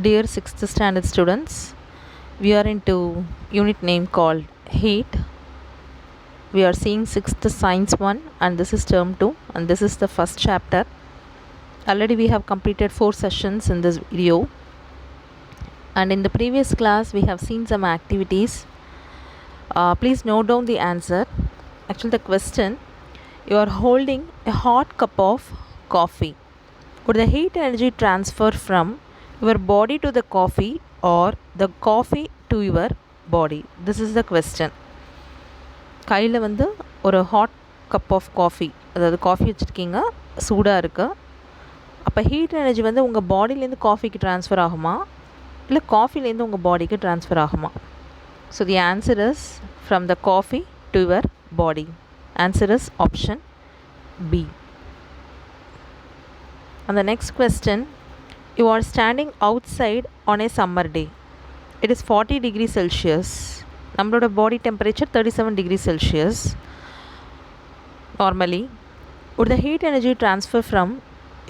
Dear 6th standard students, we are into unit name called Heat. We are seeing 6th Science 1 and this is term 2 and this is the first chapter. Already we have completed 4 sessions in this video, and in the previous class we have seen some activities. Please note down the answer. Actually, the question: you are holding a hot cup of coffee. Would the heat energy transfer from your body to the coffee or the coffee to your body? This is the question. கையில் வந்து ஒரு hot cup of coffee, அதாவது coffee வச்சுருக்கீங்க, சூடாக இருக்குது. அப்போ heat energy வந்து உங்கள் பாடியிலேருந்து காஃபிக்கு ட்ரான்ஸ்ஃபர் ஆகுமா, இல்லை காஃபிலேருந்து உங்கள் பாடிக்கு ட்ரான்ஸ்ஃபர் ஆகுமா? So the answer is from the coffee to your body. Answer is option B. And the next question: you are standing outside on a summer day. It is 40 degrees Celsius. நம்மளோட body temperature 37 degrees Celsius. Normally, would the heat energy transfer from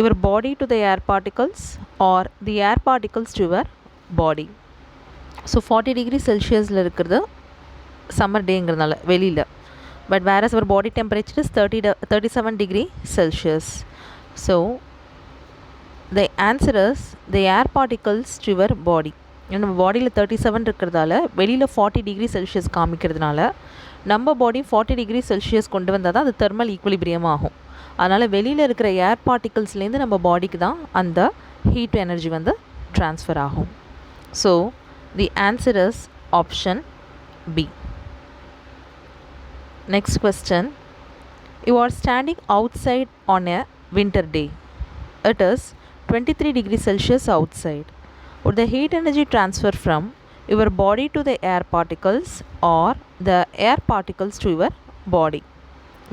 your body to the air particles or the air particles to your body? So 40 degrees Celsiusல இருக்கிறது summer dayங்கிறதுனால வெளியில், but whereas our body temperature is 37 degree Celsius. So the answer is the air particles to your body. நம்ம பாடியில் 37 இருக்கிறதால வெளியில் 40 degree Celsius காமிக்கிறதுனால நம்ம பாடி 40 degree Celsius கொண்டு வந்தால் தான் அது தெர்மல் ஈக்குலிபிரியம் ஆகும். அதனால் வெளியில் இருக்கிற ஏர் பார்ட்டிகல்ஸ்லேருந்து நம்ம பாடிக்கு தான் அந்த ஹீட் எனர்ஜி வந்து ட்ரான்ஸ்ஃபர் ஆகும். So the answer is option B. Next question: you are standing outside on a winter day. It is 23 degrees Celsius outside. Would the heat energy transfer from your body to the air particles or the air particles to your body?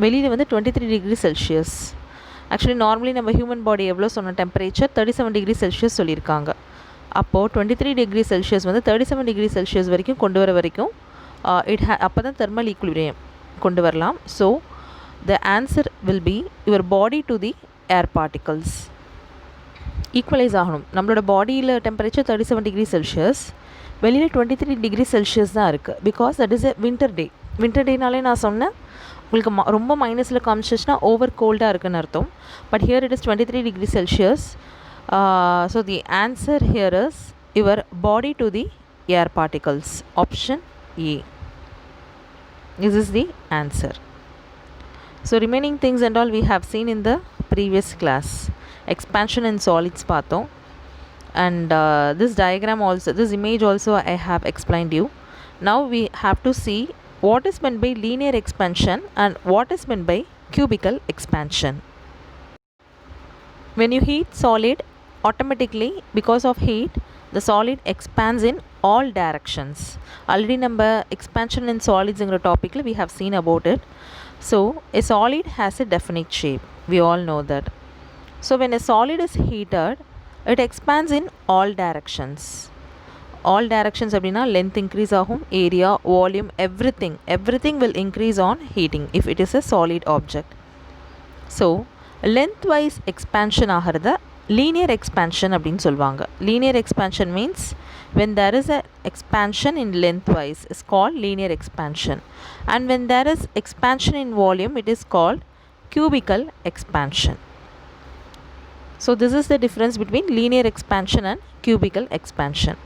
வெளியில் வந்து 23 degree Celsius. Actually normally நம்ம human body எவ்வளோ சொன்ன temperature 37 degree Celsius சொல்லியிருக்காங்க. அப்போது 23 degree Celsius வந்து 37 degree Celsius வரைக்கும் கொண்டு வர வரைக்கும் அப்போ தான் தெர்மல் ஈக்குலிபிரியம் கொண்டு வரலாம். So the answer will be your body to the air particles. Equalise ஆகணும். நம்மளோட பாடியில் டெம்பரேச்சர் 37 டிகிரி செல்சியஸ், வெளியில் 23 டிகிரி செல்சியஸ் தான் இருக்குது. Because that is a winter day. Winter டேனாலே நான் சொன்னேன் உங்களுக்கு ரொம்ப மைனஸில் காமிச்சிச்சுன்னா ஓவர் கோல்டாக இருக்குன்னு அர்த்தம். But here it is 23 degree Celsius. So the answer here is your body to the air particles. Option A. This is the answer. So remaining things and all we have seen in the previous class. Expansion in solids பார்த்தோம். And this diagram also, this image also I have explained you. Now we have to see what is meant by linear expansion and what is meant by cubical expansion. When you heat solid, automatically because of heat the solid expands in all directions. Already number expansion in solids in the topic we have seen about it. So a solid has a definite shape. We all know that. So when a solid is heated, it expands in all directions. All directions அப்படின்னா length increase ஆகும், area, volume, everything will increase on heating if it is a solid object. So lengthwise expansion ஆகிறத linear expansion அப்படின்னு சொல்லுவாங்க. Linear expansion means when there is a expansion in lengthwise is called linear expansion, and when there is expansion in volume it is called cubical expansion. So this is the difference between linear expansion and cubical expansion.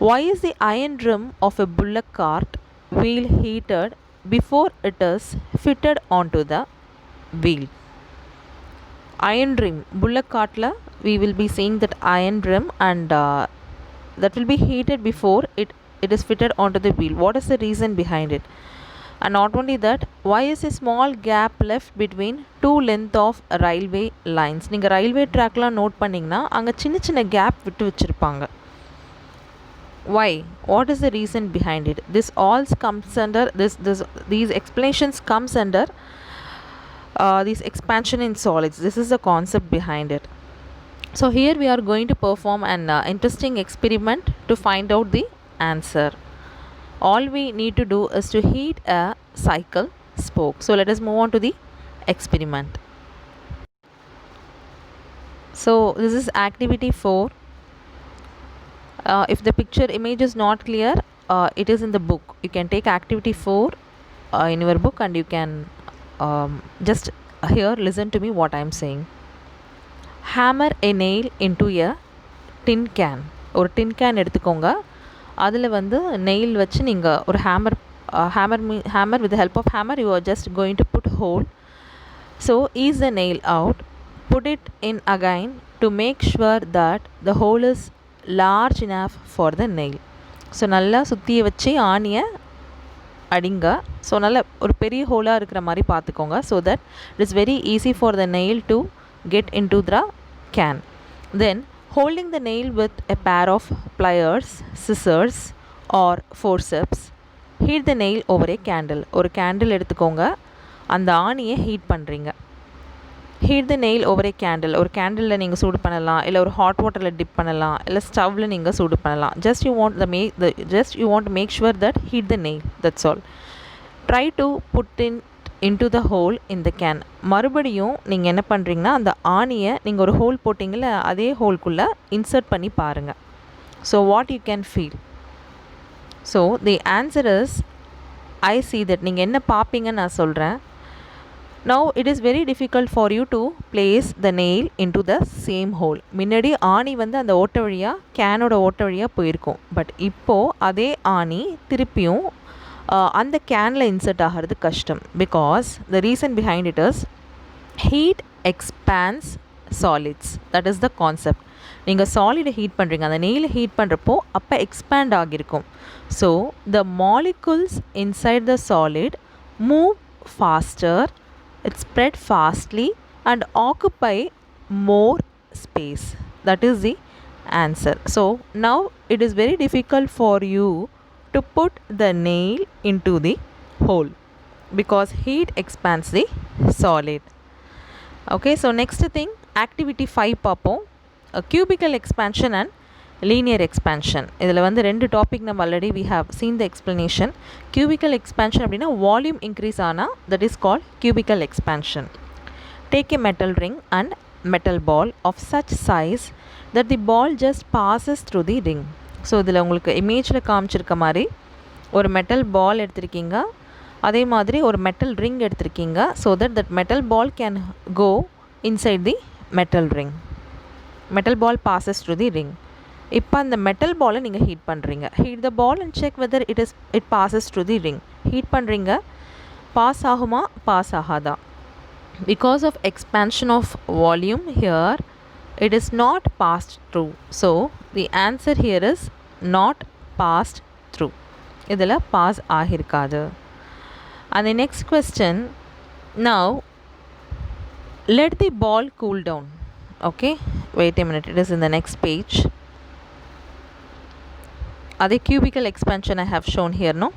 Why is the iron rim of a bullock cart wheel heated before it is fitted onto the wheel? Iron rim, bullock cart la we will be seeing that iron rim, and that will be heated before it is fitted onto the wheel. What is the reason behind it? And not only that, why is a small gap left between two length of railway lines? நீங்கள் railway ட்ராக்லாம் note பண்ணிங்கன்னா அங்கே சின்ன சின்ன gap விட்டு வச்சுருப்பாங்க. Why? What is the reason behind it? This all comes under these explanations comes under this expansion in solids. This is the concept behind it. So here we are going to perform an interesting experiment to find out the answer. All we need to do is to heat a cycle spoke. So let us move on to the experiment. So this is activity 4. If the picture image is not clear, it is in the book. You can take activity 4 in your book and you can just here listen to me what I am saying. Hammer a nail into a tin can. ஒரு tin can எடுத்துக்கோங்க. அதில் வந்து nail வச்சு நீங்கள் ஒரு hammer with the help of hammer you are just going to put hole. So ease the nail out, put it in again to make sure that the hole is large enough for the nail. So நல்லா சுற்றியை வச்சு ஆணியை அடிங்க. So நல்ல ஒரு பெரிய ஹோலாக இருக்கிற மாதிரி பார்த்துக்கோங்க. So that it is very easy for the nail to get into the can. Then holding the nail with a pair of pliers, scissors or forceps, heat the nail over a candle. ஒரு candle எடுத்துக்கோங்க, அந்த ஆணியை heat பண்ணுறீங்க. Heat the nail over A candle. ஒரு கேண்டிலில் நீங்கள் சூடு பண்ணலாம், இல்லை ஒரு ஹாட் வாட்டரில் டிப் பண்ணலாம், இல்லை ஸ்டவ்வில் நீங்கள் சூடு பண்ணலாம். Just you want make sure that heat the nail, that's all. Try to put into the hole in the can. மறுபடியும் நீங்கள் என்ன பண்ணுறீங்கன்னா அந்த ஆணியை நீங்கள் ஒரு ஹோல் போட்டிங்கள அதே ஹோல்குள்ளே இன்சர்ட் பண்ணி பாருங்கள். So what you can feel? So the answer is I see that. நீங்கள் என்ன பார்ப்பீங்கன்னு நான் சொல்கிறேன். Now it is very difficult for you to place the nail into the same hole. முன்னாடி ஆணி வந்து அந்த ஓட்டை வழியாக கேனோட ஓட்டை வழியாக போயிருக்கும். பட் இப்போது அதே ஆணி திருப்பியும் அந்த கேனில் இன்சர்ட் ஆகிறது கஷ்டம். Because the reason behind it is heat expands solids. That is the concept. நீங்கள் சாலிடை ஹீட் பண்ணுறீங்க, அந்த நெயிலை ஹீட் பண்ணுறப்போ அப்போ எக்ஸ்பேண்ட் ஆகியிருக்கும். So the molecules inside the solid move faster, it spread fastly and occupy more space. That is the answer. So now it is very difficult for you to put the nail into the hole because heat expands the solid. Okay, so next thing, activity 5 பார்ப்போம். Cubical expansion and linear expansion. இதில் வந்து ரெண்டு topic நம்ம already we have seen the explanation. Cubical expansion அப்படின்னா volume increase ஆனால் that is called cubical expansion. Take a metal ring and metal ball of such size that the ball just passes through the ring. So இதில் உங்களுக்கு இமேஜில் காமிச்சிருக்க மாதிரி ஒரு metal பால் எடுத்திருக்கீங்க, அதே மாதிரி ஒரு மெட்டல் ரிங் எடுத்திருக்கீங்க. So that metal ball can go inside the metal ring. Metal ball passes through the ring. இப்போ அந்த மெட்டல் பாலை நீங்கள் ஹீட் பண்ணுறீங்க. Heat the ball and check whether it passes through the ring. Heat பண்ணுறீங்க, pass ஆகுமா pass ஆகாதா? Because of expansion of volume here it is not passed through. So the answer here is not passed through. இதில் pass ஆகிருக்காது. And the next question, now let the ball cool down. Okay, wait a minute, it is in the next page. The cubical expansion I have shown here, no?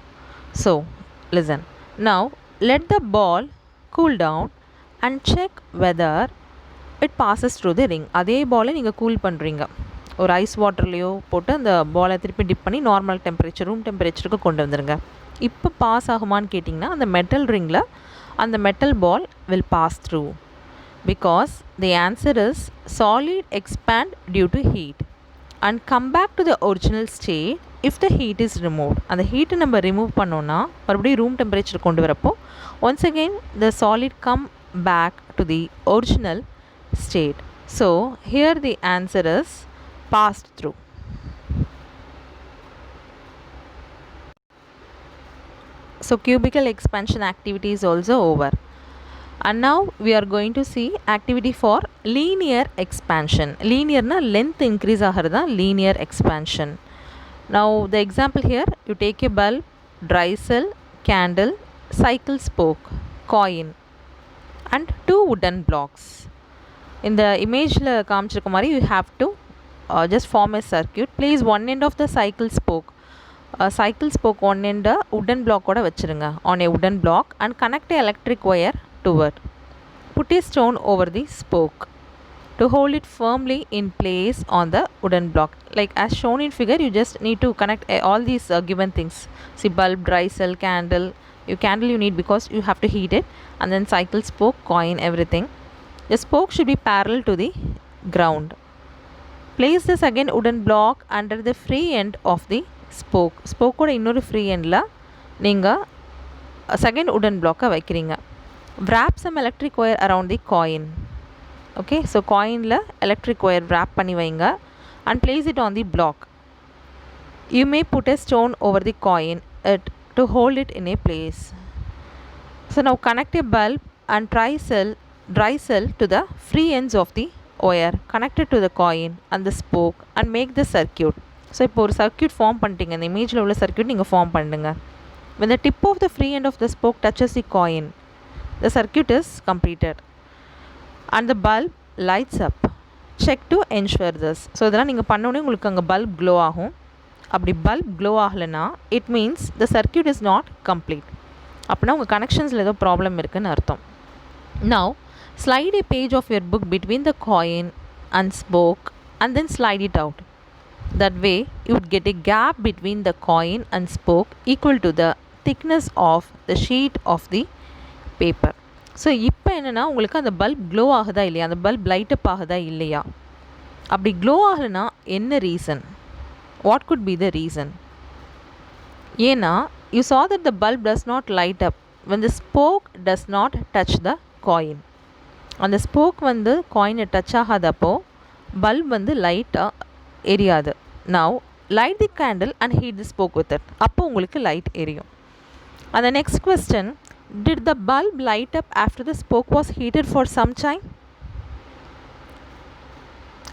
So listen, now let the ball cool down and check whether it passes through the ring. அதே பாலை நீங்கள் cool பண்ணுறீங்க, ஒரு ice வாட்டர்லேயோ போட்டு அந்த பாலை திருப்பி tip பண்ணி நார்மல் டெம்பரேச்சர் ரூம் டெம்பரேச்சருக்கு கொண்டு வந்துடுங்க. இப்போ பாஸ் ஆகுமான்னு கேட்டிங்கன்னா அந்த மெட்டல் ரிங்கில் அந்த metal ball will pass through because the answer is solid expand due to heat and come back to the original state if the heat is removed. அந்த ஹீட்டை நம்ம ரிமூவ் பண்ணோன்னா மறுபடியும் ரூம் டெம்பரேச்சர் கொண்டு வரப்போ once again the solid come back to the original state. So here the answer is passed through. So cubical expansion activity is also over. And now we are going to see activity for linear expansion. Linear na length increase ஆகிறதா linear expansion. Now the example here, you take a bulb, dry cell, candle, cycle spoke, coin and 2 wooden blocks. இந்த இமேஜில் காமிச்சிருக்க மாதிரி you have to just form a circuit. Place one end of the cycle spoke one எண்டை உடன் பிளாக்கோட வச்சுருங்க on a wooden block and connect electric wire toward. Put a stone over the spoke to hold it firmly in place on the wooden block. Like as shown in figure, you just need to connect all these given things. See, bulb, dry cell, candle. Candle you need because you have to heat it, and then cycle spoke, coin, everything. The spoke should be parallel to the ground. Place the second wooden block under the free end of the spoke. ஸ்போக்கோட இன்னொரு free எண்டில் நீங்கள் second உடன் பிளாக்கை வைக்கிறீங்க. wrap some electric wire around the coin. okay, so coinல electric wire wrap பண்ணி வைங்க and place it on the block. You may put a stone over the coin to hold it in a place. So now connect a bulb and dry cell to the free ends of the wire connected to the coin and the spoke and make the circuit. So இப்போ ஒரு circuit form பண்ணிட்டீங்க. இந்த இமேஜில் உள்ள circuit நீங்கள் form பண்ணுங்க. when the tip of the free end of the spoke touches the coin, the circuit is completed and the bulb lights up. check to ensure this. So இதெல்லாம் நீங்கள் பண்ணோடனே உங்களுக்கு அங்கே பல்ப் க்ளோ ஆகும். அப்படி bulb glow ஆகலைன்னா it means the circuit is not complete. அப்படின்னா உங்கள் கனெக்ஷன்ஸில் ஏதோ ப்ராப்ளம் இருக்குதுன்னு அர்த்தம். now slide a page of your book between the coin and spoke and then slide it out. that way you would get a gap between the coin and spoke equal to the thickness of the sheet of the paper. So இப்போ என்னென்னா உங்களுக்கு அந்த bulb glow ஆகுதா இல்லையா, அந்த bulb லைட்டப் ஆகுதா இல்லையா, அப்படி க்ளோ ஆகலைன்னா என்ன reason, what could be the reason? ஏன்னா you saw that the bulb does not light up when the spoke does not touch the coin. அந்த ஸ்போக் வந்து காயினை டச் ஆகாதப்போ பல்ப் வந்து லைட்டாக எரியாது. now light the candle and heat the spoke with it. அப்போ உங்களுக்கு light எரியும். and the next question, did the bulb light up after the spoke was heated for some time?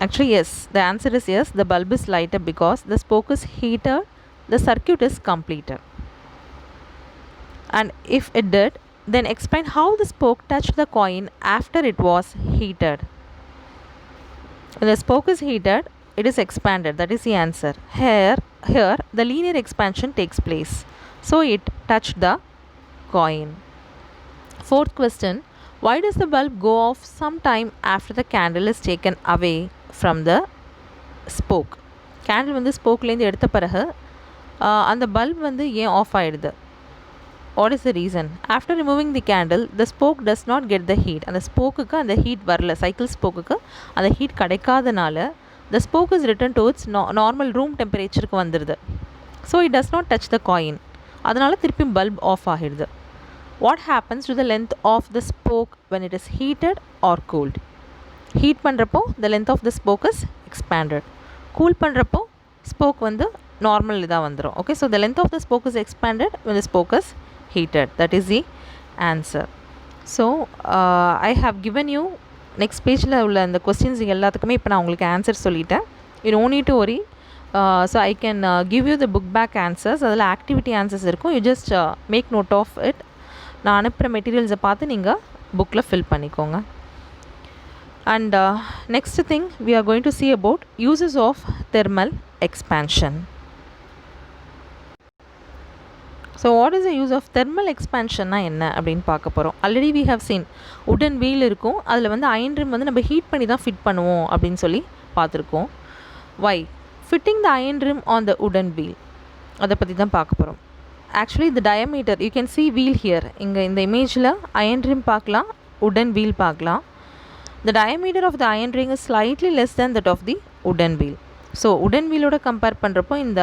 actually yes, the answer is yes, the bulb is light up because the spoke is heated, the circuit is completed. and if it did, then explain how the spoke touched the coin after it was heated. when the spoke is heated, it is expanded. that is the answer. Here the linear expansion takes place, so it touched the coin. Fourth question, why does the bulb go off sometime after the candle is taken away from the spoke? Candle வந்து ஸ்போக்லேருந்து எடுத்த பிறகு அந்த bulb வந்து ஏன் of ஆகிடுது? what is the reason? after removing the candle, the spoke does not get the heat. அந்த ஸ்போக்குக்கு அந்த heat வரல, சைக்கிள் ஸ்போக்குக்கு அந்த ஹீட் கிடைக்காதனால the spoke is returned to its normal room temperature-க்கு வந்துடுது. so it does not touch the coin. அதனால் திருப்பி பல்ப் ஆஃப் ஆகிடுது. what happens to the length of the spoke when it is heated or cooled? Heat பண்ணுறப்போ the length of the spoke is expanded. Cool பண்ணுறப்போ spoke வந்து normal இதாக வந்துடும். okay, so the length of the spoke is expanded when the spoke is heated. that is the answer. so I have given you next பேஜில் உள்ள அந்த questions எல்லாத்துக்குமே இப்போ நான் உங்களுக்கு ஆன்சர் சொல்லிட்டேன். you don't need to worry. so I can give you the book back answers. அதில் activity answers இருக்கும். you just make note of it. நான் அனுப்புகிற மெட்டீரியல்ஸை பார்த்து நீங்கள் புக்கில் ஃபில் பண்ணிக்கோங்க. and next thing we are going to see about uses of thermal expansion. so what is the use of thermal expansion na enna அப்படினு பார்க்க போகிறோம். Already we have seen wooden wheel இருக்கும், அதில் வந்து அயன் ரிம் வந்து நம்ம heat பண்ணி தான் ஃபிட் பண்ணுவோம் அப்படின்னு சொல்லி பார்த்துருக்கோம். why fitting the iron rim on the wooden wheel, அதை பற்றி தான் பார்க்க போகிறோம். actually the diameter you can see wheel here. இங்கே இந்த இமேஜில் iron rim பார்க்கலாம், wooden wheel பார்க்கலாம். the diameter of the iron ring is slightly less than that of the wooden wheel. So wooden wheelோட கம்பேர் பண்ணுறப்போ இந்த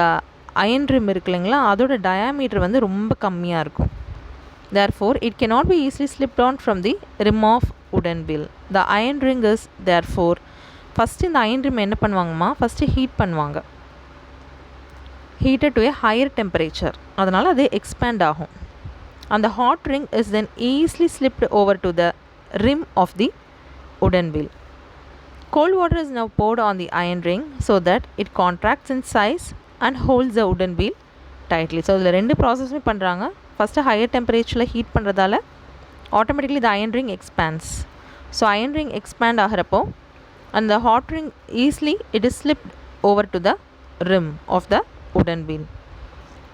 அயன் ரிம் இருக்கு இல்லைங்களா, அதோட டயாமீட்டர் வந்து ரொம்ப கம்மியாக இருக்கும். therefore it cannot be easily slipped on from the rim of wooden wheel. the iron ring is therefore first இந்த அயன் ரிம் என்ன பண்ணுவாங்கம்மா, ஃபஸ்ட்டு ஹீட் பண்ணுவாங்க, heated to a higher temperature, அதனால் அது எக்ஸ்பேண்ட் ஆகும். அந்த hot ring is then easily slipped over to the rim of the wooden wheel. cold water is now poured on the iron ring so that it contracts in size and holds the wooden wheel tightly. So இதில் ரெண்டு ப்ராசஸுமே பண்ணுறாங்க. First higher டெம்பரேச்சரில் heat பண்ணுறதால automatically the iron ring expands. So iron ring expand ஆகிறப்போ அந்த hot ring easily it is slipped over to the rim of the wooden wheel.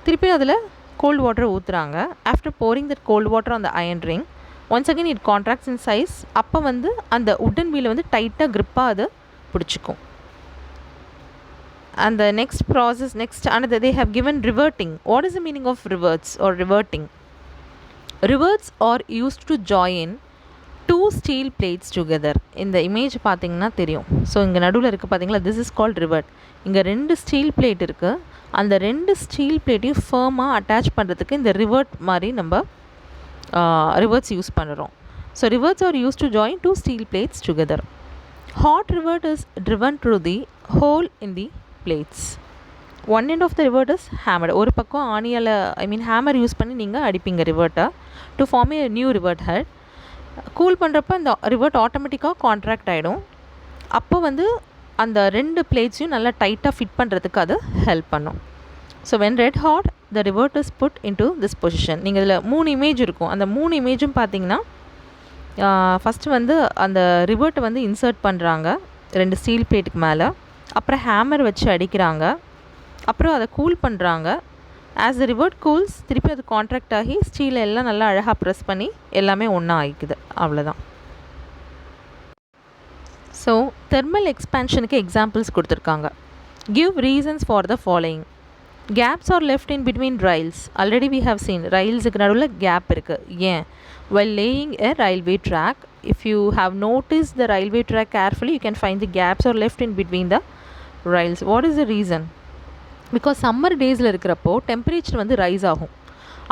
திருப்பி அதில் கோல்ட் வாட்டர் ஊற்றுறாங்க. After pouring that cold water on the iron ring once again it contracts in size. அப்போ வந்து அந்த wooden wheel வந்து டைட்டாக க்ரிப்பாக அது பிடிச்சிக்கும். and the next process, next another they have given reverting. what is the meaning of reverts or reverting? Rivets are used to join two steel plates together. இந்த image பார்த்தீங்கன்னா தெரியும். ஸோ இங்கே நடுவில் இருக்குது பார்த்தீங்களா, திஸ் இஸ் கால்ட் ரிவர்ட். இங்கே 2 steel plate இருக்குது. அந்த 2 ஸ்டீல் பிளேட்டையும் ஃபர்மாக அட்டாச் பண்ணுறதுக்கு இந்த ரிவர்ட் மாதிரி நம்ம ரிவர்ட்ஸ் யூஸ் பண்ணுறோம். So rivets are use to join 2 steel plates together. Hot rivert is driven through the hole in the plates. One end of the rivert is hammered. ஒரு பக்கம் ஆணியால் hammer use பண்ணி நீங்கள் அடிப்பீங்க ரிவர்ட்டை to form a new rivet head. Cool பண்ணுறப்ப இந்த revert ஆட்டோமேட்டிக்காக contract ஆகிடும். அப்போ வந்து அந்த 2 பிளேட்ஸையும் நல்லா டைட்டாக ஃபிட் பண்ணுறதுக்கு அது ஹெல்ப் பண்ணும். So when red hot the rivet is put in to this position. நீங்கள் இதில் 3 இமேஜ் இருக்கும். அந்த 3 இமேஜும் பார்த்தீங்கன்னா ஃபஸ்ட்டு வந்து அந்த ரிவர்ட்டை வந்து இன்சர்ட் பண்ணுறாங்க 2 ஸ்டீல் பிளேட்டுக்கு மேலே. அப்புறம் ஹேமர் வச்சு அடிக்கிறாங்க. அப்புறம் அதை கூல் பண்ணுறாங்க. ஆஸ் த ரிவர்ட் கூல்ஸ் திருப்பி அது கான்ட்ராக்ட் ஆகி ஸ்டீல் எல்லாம் நல்லா அழகாக ப்ரெஸ் பண்ணி எல்லாமே ஒன்றா ஆகிக்குது. அவ்வளோதான். ஸோ தெர்மல் எக்ஸ்பேன்ஷனுக்கு எக்ஸாம்பிள்ஸ் கொடுத்துருக்காங்க. Give reasons for the following. Gaps are left in between rails. Already we have seen railsக்கு நடுவில் கேப் இருக்குது. ஏன்? while laying a railway track, if you have noticed the railway track carefully, you can find the gaps are left in between the rails. What is the reason? Because summer daysல இருக்கிறப்போ temperature வந்து rice ஆகும்.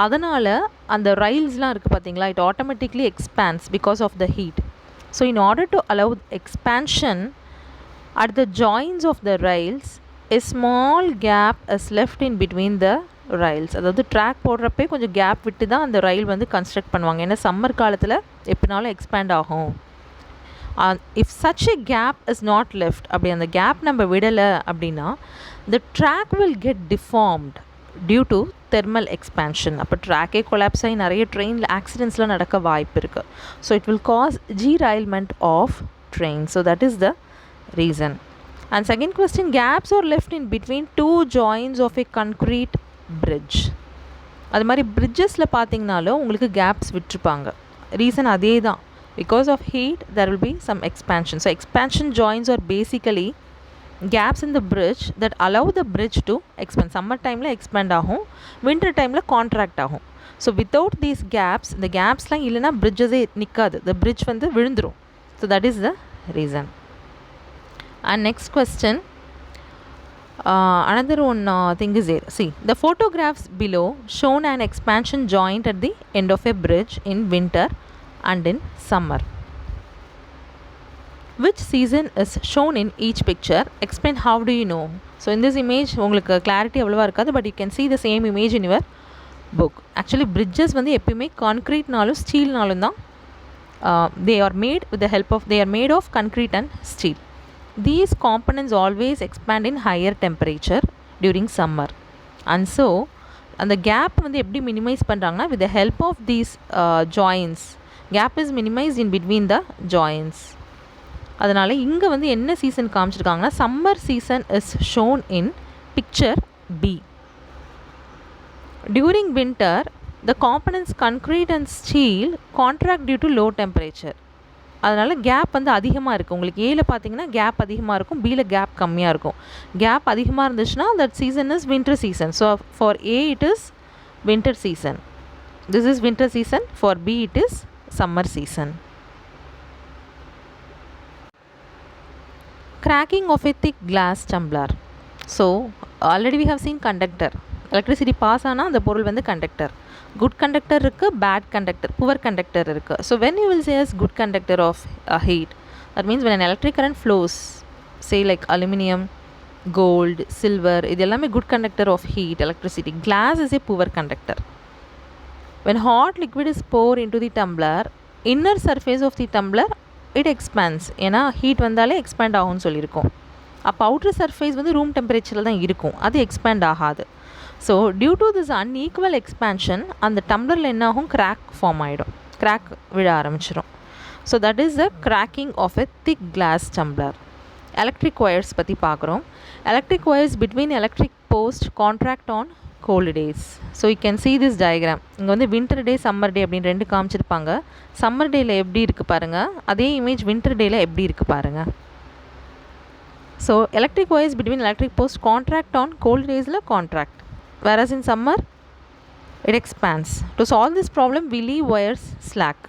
அதனால் அந்த railsலாம் இருக்குது பார்த்தீங்களா, it automatically expands because of the heat. So in order to allow expansion at the joints of the rails, a small gap is left in between the rails. அதாவது track போடுறப்பே கொஞ்சம் gap விட்டு தான் அந்த ரயில் வந்து கன்ஸ்ட்ரக்ட் பண்ணுவாங்க. ஏன்னா summer காலத்தில் எப்படினாலும் எக்ஸ்பேண்ட் ஆகும். If such a gap is not left, அப்படி அந்த கேப் நம்ம விடலை அப்படின்னா the track will get deformed due to thermal expansion. அப்போ ட்ராக்கே கொலாப்ஸ் ஆகி நிறைய ட்ரெயினில் ஆக்சிடென்ட்ஸ்லாம் நடக்க வாய்ப்பு இருக்குது. So it will cause derailment of train. So that is the reason. And second question, gaps are left in between 2 joints of a concrete bridge. அது மாதிரி பிரிட்ஜஸில் பார்த்தீங்கனாலும் உங்களுக்கு கேப்ஸ் விட்டுருப்பாங்க. ரீசன் அதே தான். Because of heat there will be some expansion. So expansion joints are basically gaps in the bridge that allow the bridge to expand. Summer டைமில் expand ஆகும், winter டைமில் கான்ட்ராக்ட் ஆகும். ஸோ வித்தவுட் தீஸ் கேப்ஸ், இந்த கேப்ஸ்லாம் இல்லைன்னா பிரிட்ஜஸே நிற்காது, the bridge வந்து விழுந்துடும். So that is the reason. And next question, another one thing is there. See, the photographs below shown an expansion joint at the end of a bridge in winter and in summer. Which season is shown in each picture? Explain how do you know. So in this image உங்களுக்கு clarity அவ்வளவா இருக்காது, but you can see the same image in your book. Actually bridges வந்து எப்பயுமே கான்க்ரீட்னாலும் ஸ்டீல்னாலும் தான் they are made of concrete and steel. These components always expand in higher temperature during summer. And so அந்த gap வந்து எப்படி minimise பண்ணுறாங்கன்னா, with the help of these joints, gap is minimized in between the joints. அதனால் இங்கே வந்து என்ன season காமிச்சிருக்காங்கன்னா, summer season is shown in picture B. During winter, the components concrete and steel contract due to low temperature. அதனால் gap வந்து அதிகமாக இருக்குது. உங்களுக்கு ஏல பார்த்தீங்கன்னா கேப் அதிகமாக இருக்கும், பியில் கேப் கம்மியாக இருக்கும். கேப் அதிகமாக இருந்துச்சுன்னா that season is winter season. So for A it is winter season, this is winter season. For be it is summer season. Cracking of a thick glass tumbler. So already we have seen conductor. Electricity pass ஆனால் அந்த பொருள் வந்து conductor. Good conductor இருக்குது, bad conductor, poor conductor இருக்குது. So when you will say as good conductor of heat, that means when an electric current flows, say like aluminum, gold, silver, இது எல்லாமே good conductor of heat, electricity. Glass is a poor conductor. When hot liquid is poured into the tumbler, inner surface of the tumbler it expands. ஏன்னா heat வந்தாலே expand ஆகும்னு சொல்லியிருக்கோம். அப்போ outer surface வந்து room டெம்பரேச்சரில் தான் இருக்கும், அது எக்ஸ்பேண்ட் ஆகாது. So due to this unequal expansion அந்த டம்ளரில் என்ன ஆகும், கிராக் ஃபார்ம் ஆகிடும், கிராக் விழ ஆரம்பிச்சிடும். So that is the cracking of a thick glass tumbler. Electric wires பற்றி பார்க்குறோம். Electric wires between electric post contract on cold days. So you can see this diagram. இங்கே வந்து வின்டர் டே summer டே அப்படின்னு 2 காமிச்சிருப்பாங்க. Summer டேயில் எப்படி இருக்குது பாருங்கள், அதே இமேஜ் வின்டர் டேயில் எப்படி இருக்குது பாருங்கள். So electric wires between electric post contract on cold டேஸில் contract, whereas in summer it expands. To solve this problem we leave wires slack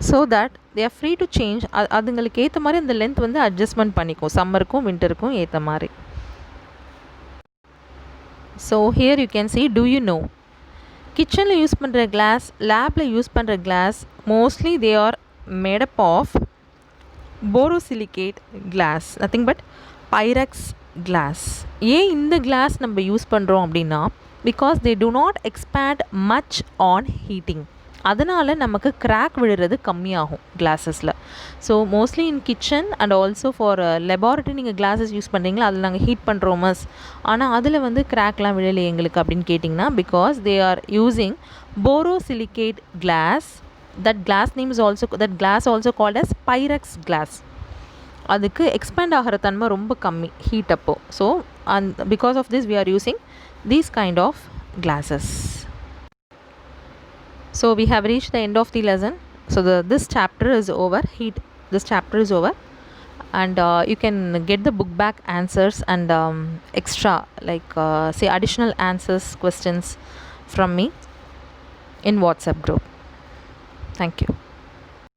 so that they are free to change. அதுங்களுக்கு ஏற்ற மாதிரி அந்த length வந்து adjustment பண்ணிக்கும் சம்மருக்கும் வின்டருக்கும் ஏற்ற மாதிரி. So here you can see, do you know, கிச்சனில் யூஸ் பண்ணுற கிளாஸ், லேபில் யூஸ் பண்ணுற glass mostly they are made up of borosilicate glass, nothing but Pyrex glass. ஏன் இந்த கிளாஸ் நம்ம யூஸ் பண்ணுறோம் அப்படின்னா, because they do not expand much on heating. அதனால் நமக்கு கிராக் விழுறது கம்மியாகும் கிளாஸஸில். So mostly in kitchen and also for laboratory நீங்கள் கிளாஸஸ் யூஸ் பண்ணுறீங்களா, அதில் நாங்கள் ஹீட் பண்ணுறோம் மஸ், ஆனால் அதில் வந்து கிராக்லாம் விழலை எங்களுக்கு அப்படின்னு கேட்டிங்கன்னா, because they are using borosilicate glass. that glass name is also, that glass also called as pyrex glass. அதுக்கு எக்ஸ்பேண்ட் ஆகிற தன்மை ரொம்ப கம்மி ஹீட் அப்போ. So because of this we are using these kind of glasses. So we have reached the end of the lesson. So this chapter is over. This chapter is over, and you can get the book back answers and extra, like say additional answers, questions from me in WhatsApp group. Thank you.